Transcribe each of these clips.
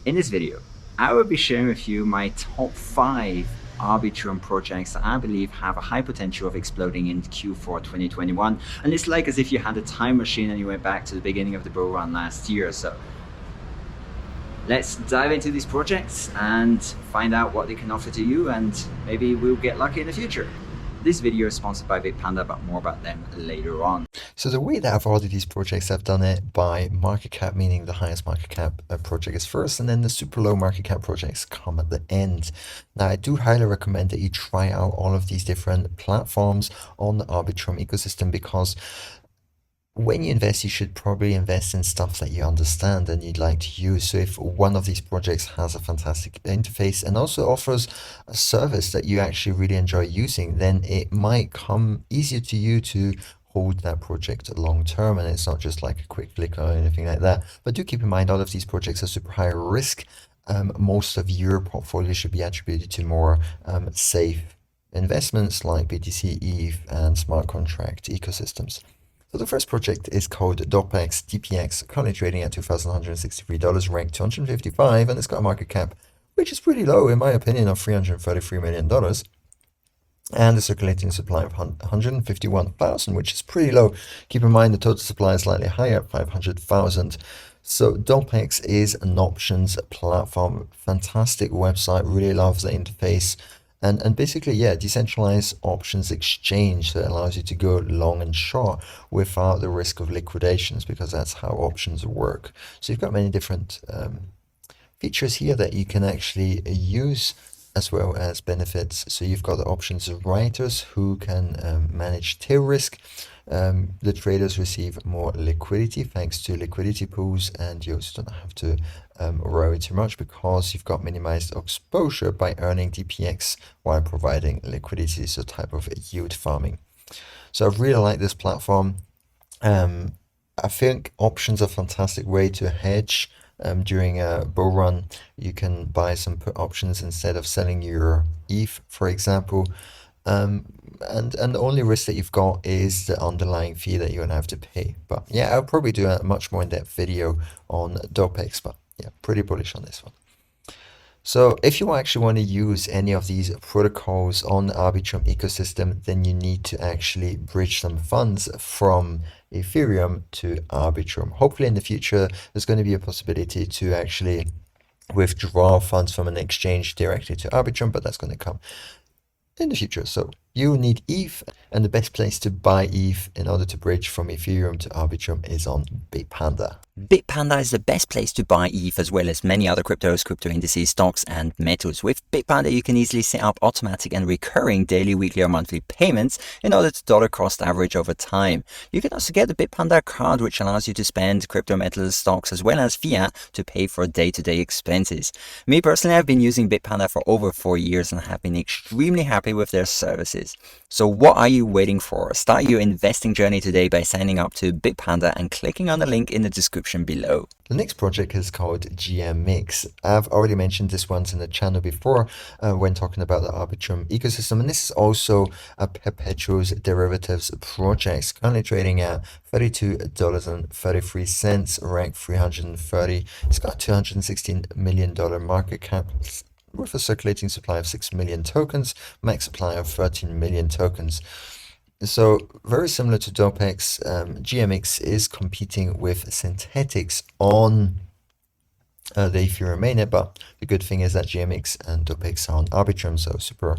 In this video, I will be sharing with you my top 5 Arbitrum projects that I believe have a high potential of exploding in Q4 2021. And it's like as if you had a time machine and you went back to the beginning of the bull run last year. So let's dive into these projects and find out what they can offer to you, and maybe we'll get lucky in the future. This video is sponsored by Bitpanda, but more about them later on. So the way that I've ordered these projects, I've done it by market cap, meaning the highest market cap project is first, and then the super low market cap projects come at the end. Now, I do highly recommend that you try out all of these different platforms on the Arbitrum ecosystem, because when you invest, you should probably invest in stuff that you understand and you'd like to use. So if one of these projects has a fantastic interface and also offers a service that you actually really enjoy using, then it might come easier to you to hold that project long term, and it's not just like a quick click or anything like that. But do keep in mind, all of these projects are super high risk. Most of your portfolio should be attributed to more safe investments like BTC, ETH, and smart contract ecosystems. So the first project is called dopex, DPX, currently trading at $2,163, ranked 255, and it's got a market cap which is pretty low in my opinion of $333 million, and a circulating supply of 151,000, which is pretty low. Keep in mind the total supply is slightly higher, 500,000. So dopex is an options platform, fantastic website, really loves the interface. And basically, yeah, decentralized options exchange that allows you to go long and short without the risk of liquidations, because that's how options work. So you've got many different features here that you can actually use, as well as benefits. So you've got the options writers who can manage tail risk. The traders receive more liquidity thanks to liquidity pools, and you also don't have to worry too much because you've got minimized exposure by earning DPX while providing liquidity. So type of yield farming. So I really like this platform. I think options are a fantastic way to hedge. During a bull run, you can buy some put options instead of selling your ETH, for example. And the only risk that you've got is the underlying fee that you're gonna have to pay. But yeah, I'll probably do a much more in-depth video on dopex, but yeah, pretty bullish on this one. So if you actually want to use any of these protocols on the Arbitrum ecosystem, then you need to actually bridge some funds from Ethereum to Arbitrum. Hopefully in the future, there's going to be a possibility to actually withdraw funds from an exchange directly to Arbitrum, but that's going to come in the future. So you need ETH, and the best place to buy ETH in order to bridge from Ethereum to Arbitrum is on Bitpanda. Bitpanda is the best place to buy ETH, as well as many other cryptos, crypto indices, stocks, and metals. With Bitpanda, you can easily set up automatic and recurring daily, weekly, or monthly payments in order to dollar cost average over time. You can also get the Bitpanda card, which allows you to spend crypto, metals, stocks, as well as fiat to pay for day-to-day expenses. Me personally, I've been using Bitpanda for over 4 years and have been extremely happy with their services. So what are you waiting for? Start your investing journey today by signing up to Bitpanda and clicking on the link in the description below. The next project is called GMX. I've already mentioned this once in the channel before when talking about the Arbitrum ecosystem, and this is also a perpetuals derivatives project, currently trading at $32.33, ranked 330. It's got a $216 million market cap with a circulating supply of 6 million tokens, max supply of 13 million tokens. So very similar to dopex, GMX is competing with synthetics on the Ethereum mainnet, but the good thing is that GMX and dopex are on Arbitrum, so super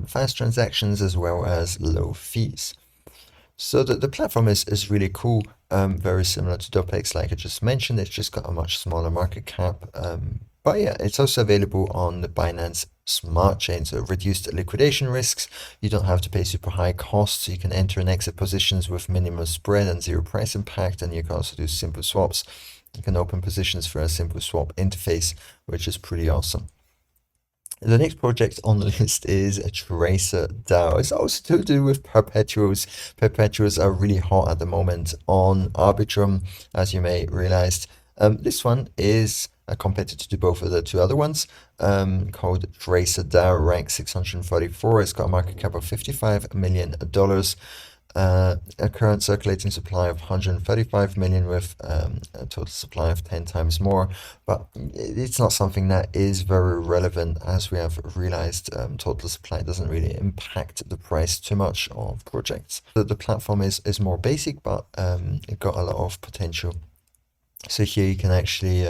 fast transactions as well as low fees. So the platform is really cool, very similar to dopex like I just mentioned. It's just got a much smaller market cap, but yeah, it's also available on the Binance Smart Chain, so reduced liquidation risks. You don't have to pay super high costs. You can enter and exit positions with minimal spread and zero price impact, and you can also do simple swaps. You can open positions for a simple swap interface, which is pretty awesome. The next project on the list is Tracer DAO. It's also to do with perpetuals. Perpetuals are really hot at the moment on Arbitrum, as you may realize. This one is a competitor to both of the two other ones, called Tracer DAO, ranked 644. It's got a market cap of $55 million. a current circulating supply of 135 million with a total supply of 10 times more, but it's not something that is very relevant, as we have realized. Total supply doesn't really impact the price too much of projects. The platform is more basic, but it got a lot of potential. So here you can actually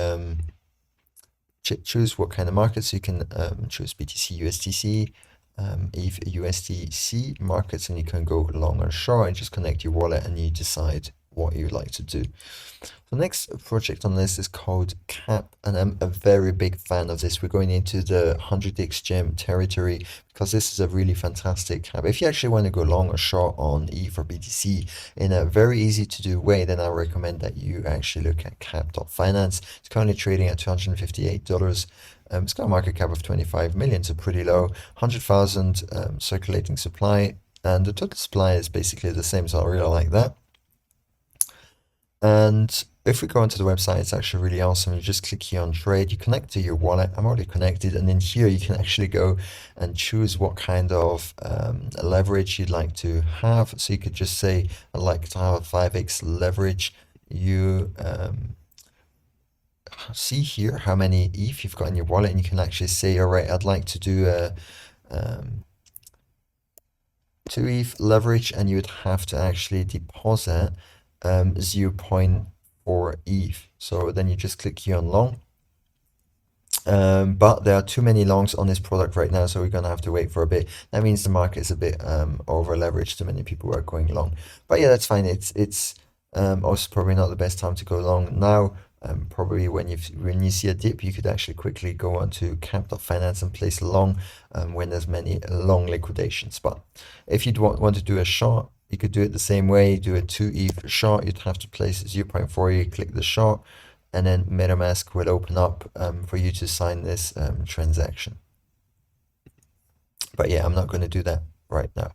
choose what kind of markets. You can choose BTC, USDC, ETH, USDC markets, and you can go long or short and just connect your wallet and you decide what you'd like to do. The next project on this is called Cap, and I'm a very big fan of this. We're going into the 100x gem territory because this is a really fantastic cap. If you actually want to go long or short on ETH or BTC in a very easy to do way, then I recommend that you actually look at cap.finance. It's currently trading at $258. It's got a market cap of 25 million, so pretty low. 100,000 circulating supply, and the total supply is basically the same, so I really like that. And if we go onto the website, it's actually really awesome. You just click here on trade, you connect to your wallet. I'm already connected, and then here you can actually go and choose what kind of leverage you'd like to have. So you could just say, I'd like to have a 5x leverage. You see here how many ETH you've got in your wallet, and you can actually say, all right, I'd like to do a 2 ETH leverage, and you would have to actually deposit 0.4 ETH. So then you just click here on long. But there are too many longs on this product right now, so we're gonna have to wait for a bit. That means the market is a bit over leveraged. Too many people are going long, but yeah, that's fine. It's also probably not the best time to go long now. Probably when you see a dip, you could actually quickly go onto cap.finance and place a long when there's many long liquidations. But if you'd want to do a short, you could do it the same way. Do a 2 ETH short. You'd have to place 0.4 ETH, click the short, and then MetaMask will open up for you to sign this transaction. But yeah, I'm not going to do that right now.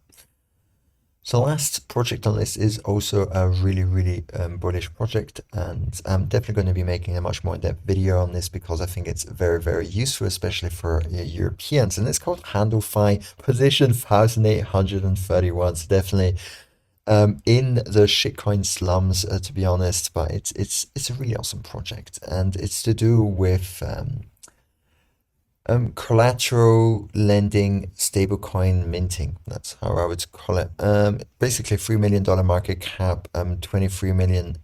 So last project on this is also a really bullish project, and I'm definitely going to be making a much more in-depth video on this because I think it's very useful, especially for Europeans. And it's called HandleFi, position 1831. So definitely in the shitcoin slums, to be honest, but it's a really awesome project, and it's to do with collateral lending, stablecoin minting. That's how I would call it. Basically $3 million market cap, 23 million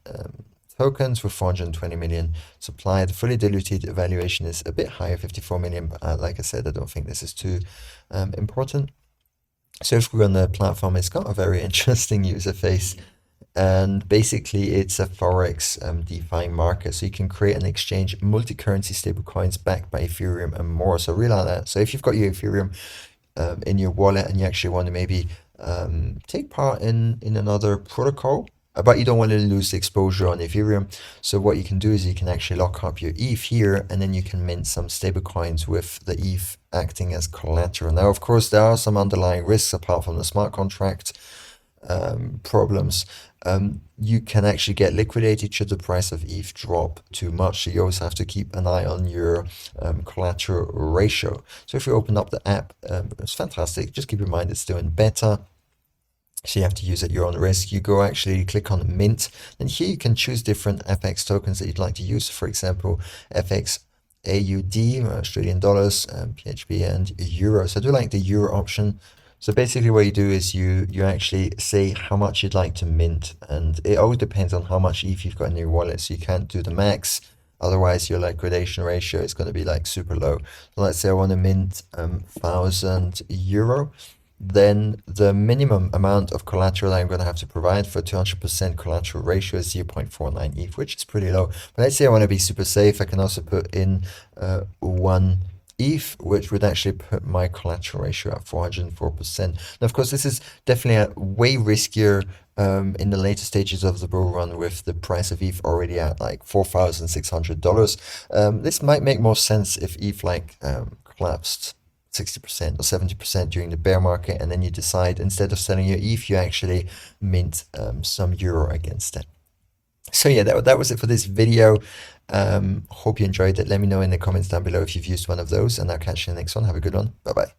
tokens with 420 million supply. The fully diluted valuation is a bit higher, 54 million, but like I said, I don't think this is too important. So if we're on the platform, it's got a very interesting user face, and basically it's a forex DeFi market. So you can create and exchange multi-currency stablecoins backed by Ethereum and more. So really like that. So if you've got your Ethereum in your wallet and you actually want to maybe take part in another protocol, but you don't want to lose the exposure on Ethereum, so what you can do is you can actually lock up your ETH here, and then you can mint some stable coins with the ETH acting as collateral. Now, of course, there are some underlying risks apart from the smart contract problems. You can actually get liquidated should the price of ETH drop too much, so you always have to keep an eye on your collateral ratio. So if you open up the app, it's fantastic. Just keep in mind it's still in beta, so you have to use at your own risk. You go actually click on mint, and here you can choose different FX tokens that you'd like to use. For example, FX AUD, Australian dollars, PHP, and Euro. So I do like the Euro option. So basically what you do is you actually say how much you'd like to mint, and it all depends on how much ETH you've got in your wallet. So you can't do the max, otherwise your liquidation ratio is going to be like super low. So let's say I want to mint 1,000 euro. Then the minimum amount of collateral I'm going to have to provide for 200% collateral ratio is 0.49 ETH, which is pretty low. But let's say I want to be super safe, I can also put in 1 ETH, which would actually put my collateral ratio at 404%. Now, of course, this is definitely a way riskier in the later stages of the bull run, with the price of ETH already at like $4,600. This might make more sense if ETH collapsed 60% or 70% during the bear market, and then you decide instead of selling your ETH, you actually mint some euro against it. So yeah, that was it for this video. Hope you enjoyed it. Let me know in the comments down below if you've used one of those, and I'll catch you in the next one. Have a good one. Bye bye.